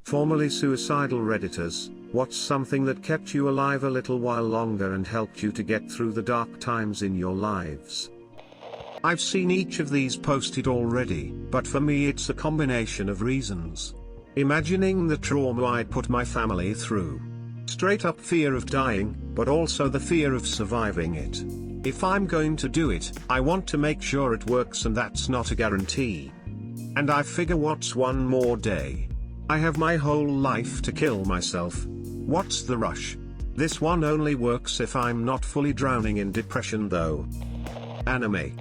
Formerly suicidal redditors, what's something that kept you alive a little while longer and helped you to get through the dark times in your lives? I've seen each of these posted already, but for me it's a combination of reasons. Imagining the trauma I'd put my family through. Straight up fear of dying, but also the fear of surviving it. If I'm going to do it, I want to make sure it works, and that's not a guarantee. And I figure, what's one more day? I have my whole life to kill myself. What's the rush? This one only works if I'm not fully drowning in depression though. Anime.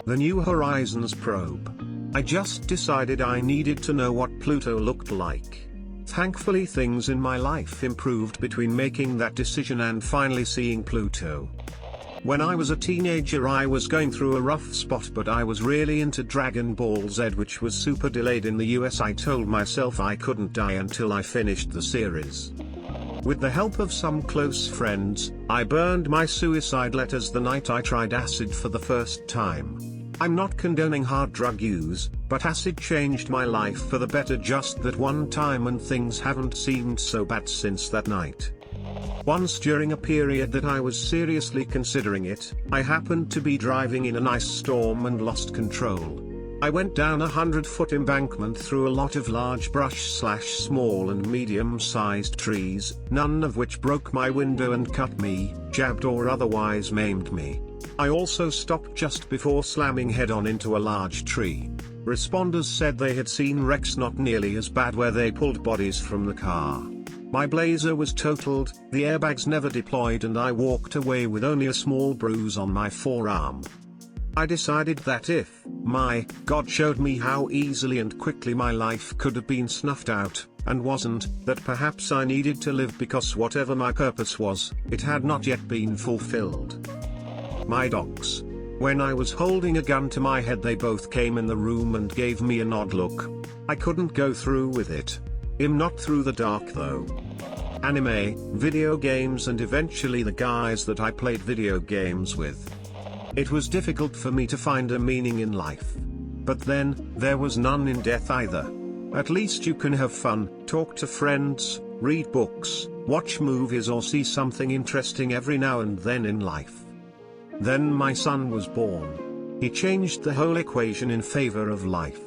The New Horizons probe. I just decided I needed to know what Pluto looked like. Thankfully things in my life improved between making that decision and finally seeing Pluto. When I was a teenager I was going through a rough spot, but I was really into Dragon Ball Z, which was super delayed in the US. I told myself I couldn't die until I finished the series. With the help of some close friends, I burned my suicide letters the night I tried acid for the first time. I'm not condoning hard drug use, but acid changed my life for the better just that one time, and things haven't seemed so bad since that night. Once during a period that I was seriously considering it, I happened to be driving in an ice storm and lost control. I went down a 100-foot embankment through a lot of large brush/small and medium-sized trees, none of which broke my window and cut me, jabbed or otherwise maimed me. I also stopped just before slamming head-on into a large tree. Responders said they had seen wrecks not nearly as bad where they pulled bodies from the car. My blazer was totaled, the airbags never deployed, and I walked away with only a small bruise on my forearm. I decided that if my God showed me how easily and quickly my life could have been snuffed out, and wasn't, that perhaps I needed to live, because whatever my purpose was, it had not yet been fulfilled. My dogs. When I was holding a gun to my head, they both came in the room and gave me an odd look. I couldn't go through with it. Not through the dark though. Anime, video games, and eventually the guys that I played video games with. It was difficult for me to find a meaning in life. But then, there was none in death either. At least you can have fun, talk to friends, read books, watch movies, or see something interesting every now and then in life. Then my son was born. He changed the whole equation in favor of life.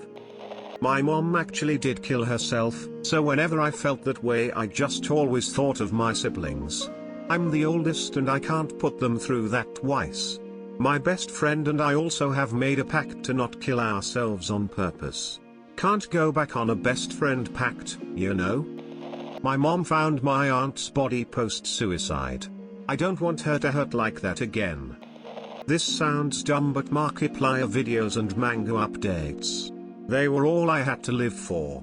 My mom actually did kill herself, so whenever I felt that way I just always thought of my siblings. I'm the oldest and I can't put them through that twice. My best friend and I also have made a pact to not kill ourselves on purpose. Can't go back on a best friend pact, you know? My mom found my aunt's body post-suicide. I don't want her to hurt like that again. This sounds dumb, but Markiplier videos and manga updates. They were all I had to live for.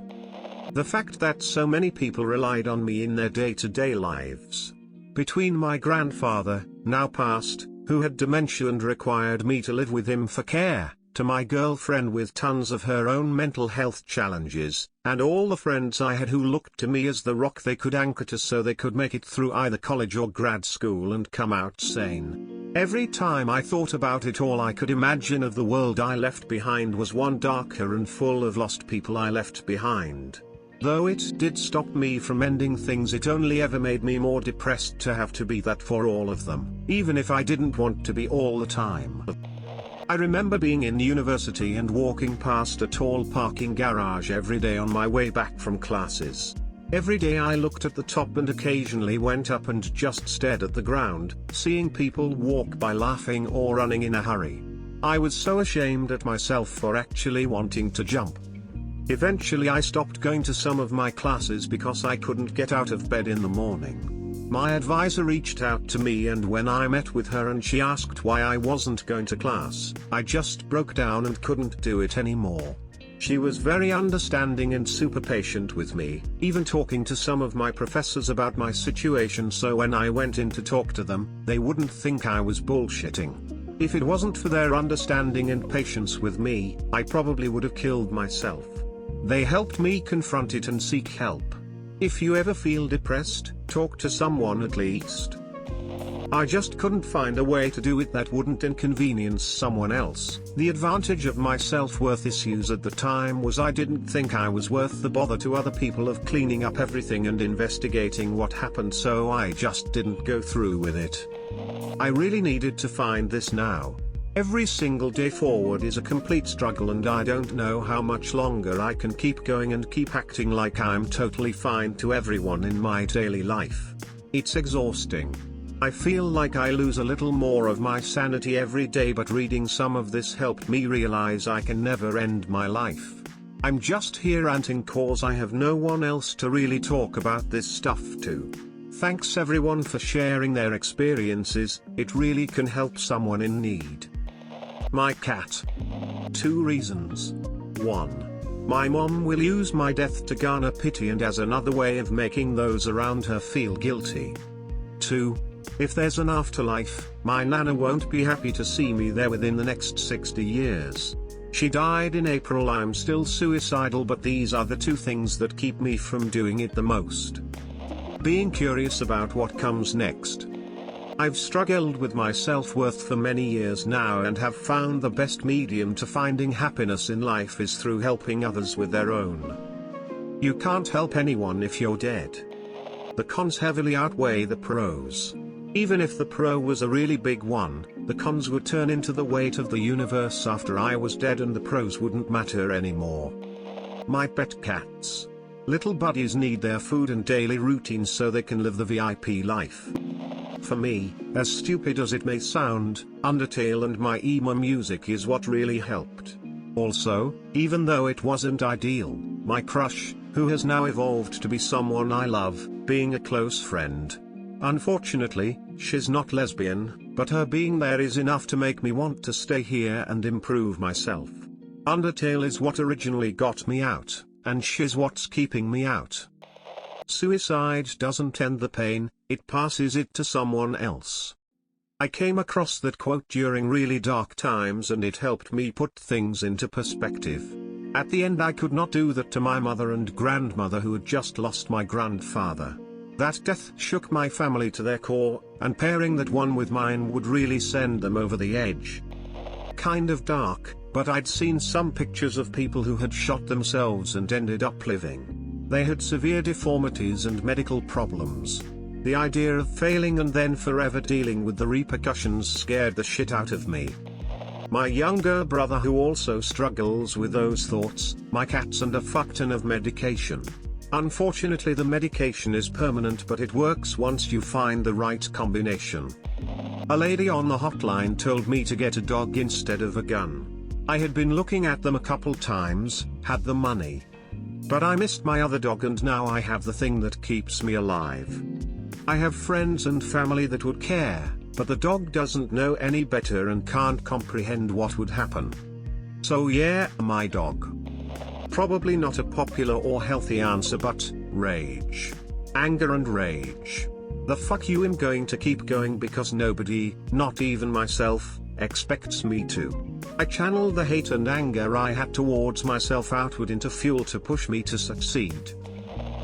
The fact that so many people relied on me in their day-to-day lives. Between my grandfather, now passed, who had dementia and required me to live with him for care, to my girlfriend with tons of her own mental health challenges, and all the friends I had who looked to me as the rock they could anchor to so they could make it through either college or grad school and come out sane. Every time I thought about it, all I could imagine of the world I left behind was one darker and full of lost people I left behind. Though it did stop me from ending things, it only ever made me more depressed to have to be that for all of them, even if I didn't want to be all the time. I remember being in university and walking past a tall parking garage every day on my way back from classes. Every day I looked at the top and occasionally went up and just stared at the ground, seeing people walk by laughing or running in a hurry. I was so ashamed at myself for actually wanting to jump. Eventually I stopped going to some of my classes because I couldn't get out of bed in the morning. My advisor reached out to me, and when I met with her and she asked why I wasn't going to class, I just broke down and couldn't do it anymore. She was very understanding and super patient with me, even talking to some of my professors about my situation, so when I went in to talk to them, they wouldn't think I was bullshitting. If it wasn't for their understanding and patience with me, I probably would have killed myself. They helped me confront it and seek help. If you ever feel depressed, talk to someone at least. I just couldn't find a way to do it that wouldn't inconvenience someone else. The advantage of my self-worth issues at the time was I didn't think I was worth the bother to other people of cleaning up everything and investigating what happened, so I just didn't go through with it. I really needed to find this now. Every single day forward is a complete struggle, and I don't know how much longer I can keep going and keep acting like I'm totally fine to everyone in my daily life. It's exhausting. I feel like I lose a little more of my sanity every day, but reading some of this helped me realize I can never end my life. I'm just here ranting cause I have no one else to really talk about this stuff to. Thanks everyone for sharing their experiences, it really can help someone in need. My cat. 2 reasons. 1. My mom will use my death to garner pity and as another way of making those around her feel guilty. 2. If there's an afterlife, my nana won't be happy to see me there within the next 60 years. She died in April. I'm still suicidal, but these are the 2 things that keep me from doing it the most. Being curious about what comes next. I've struggled with my self-worth for many years now and have found the best medium to finding happiness in life is through helping others with their own. You can't help anyone if you're dead. The cons heavily outweigh the pros. Even if the pro was a really big one, the cons would turn into the weight of the universe after I was dead and the pros wouldn't matter anymore. My pet cats. Little buddies need their food and daily routines so they can live the VIP life. For me, as stupid as it may sound, Undertale and my emo music is what really helped. Also, even though it wasn't ideal, my crush, who has now evolved to be someone I love, being a close friend. Unfortunately, she's not lesbian, but her being there is enough to make me want to stay here and improve myself. Undertale is what originally got me out, and she's what's keeping me out. Suicide doesn't end the pain, it passes it to someone else. I came across that quote during really dark times and it helped me put things into perspective. At the end I could not do that to my mother and grandmother who had just lost my grandfather. That death shook my family to their core, and pairing that one with mine would really send them over the edge. Kind of dark, but I'd seen some pictures of people who had shot themselves and ended up living. They had severe deformities and medical problems. The idea of failing and then forever dealing with the repercussions scared the shit out of me. My younger brother who also struggles with those thoughts, my cats and a fuck ton of medication. Unfortunately the medication is permanent, but it works once you find the right combination. A lady on the hotline told me to get a dog instead of a gun. I had been looking at them a couple times, had the money. But I missed my other dog and now I have the thing that keeps me alive. I have friends and family that would care, but the dog doesn't know any better and can't comprehend what would happen. So yeah, my dog. Probably not a popular or healthy answer, but rage. Anger and rage. The fuck you, am going to keep going because nobody, not even myself, expects me to. I channel the hate and anger I had towards myself outward into fuel to push me to succeed.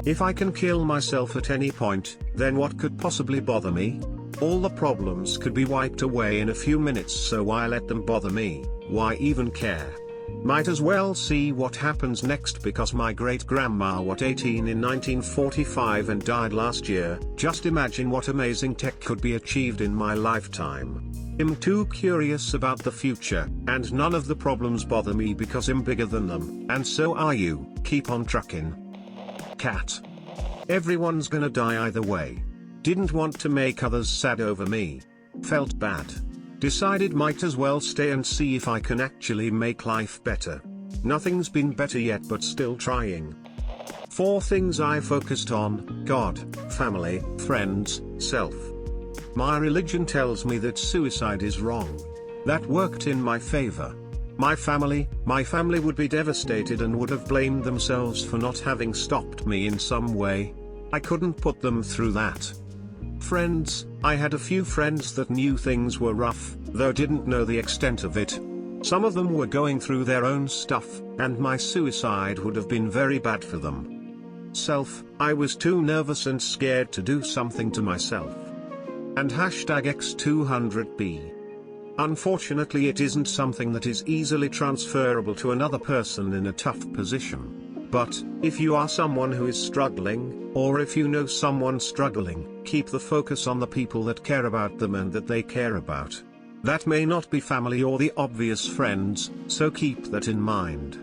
If I can kill myself at any point, then what could possibly bother me? All the problems could be wiped away in a few minutes, so why let them bother me? Why even care? Might as well see what happens next, because my great-grandma was 18 in 1945 and died last year. Just imagine what amazing tech could be achieved in my lifetime. I'm too curious about the future, and none of the problems bother me because I'm bigger than them, and so are you. Keep on trucking. Cat. Everyone's gonna die either way. Didn't want to make others sad over me. Felt bad. Decided might as well stay and see if I can actually make life better. Nothing's been better yet, but still trying. 4 things I focused on: God, family, friends, self. My religion tells me that suicide is wrong. That worked in my favor. My family would be devastated and would have blamed themselves for not having stopped me in some way. I couldn't put them through that. Friends, I had a few friends that knew things were rough, though didn't know the extent of it. Some of them were going through their own stuff, and my suicide would have been very bad for them. Self, I was too nervous and scared to do something to myself. And #X200B. Unfortunately, it isn't something that is easily transferable to another person in a tough position. But, if you are someone who is struggling, or if you know someone struggling, keep the focus on the people that care about them and that they care about. That may not be family or the obvious friends, so keep that in mind.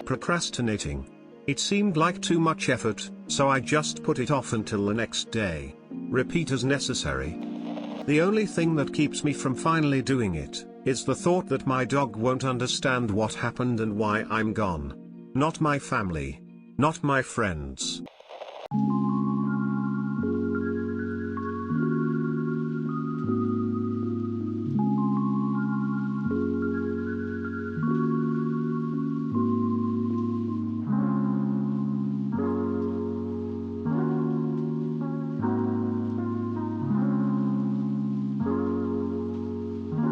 Procrastinating. It seemed like too much effort, so I just put it off until the next day. Repeat as necessary. The only thing that keeps me from finally doing it, is the thought that my dog won't understand what happened and why I'm gone. Not my family. Not my friends.